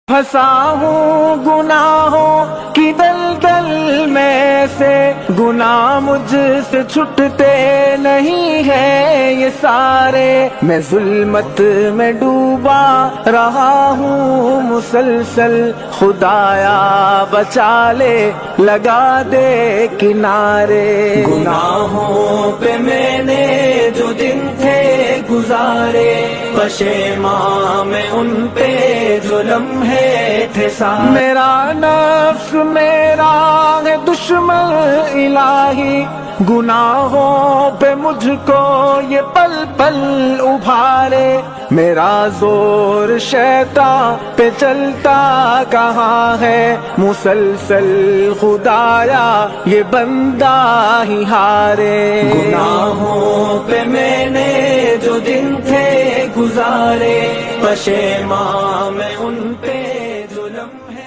پھنسا ہوں گناہوں کی دلدل میں سے، گناہ مجھ سے چھٹتے نہیں ہیں یہ سارے، میں ظلمت میں ڈوبا رہا ہوں مسلسل، خدایا بچا لے لگا دے کنارے۔ گناہوں پہ میں نے جو دن تھے گزارے، پشیماں میں ان پہ جو لمحے تھے سارے، میرا نفس میرا ہے دشمن الہی، گناہوں پہ مجھ کو یہ پل پل ابھارے، میرا زور شیطان پہ چلتا کہاں ہے، مسلسل خدایا یہ بندہ ہی ہارے۔ گناہوں پہ میں نے جو دن تھے گزارے، پشیماں میں ان پہ جو لمحے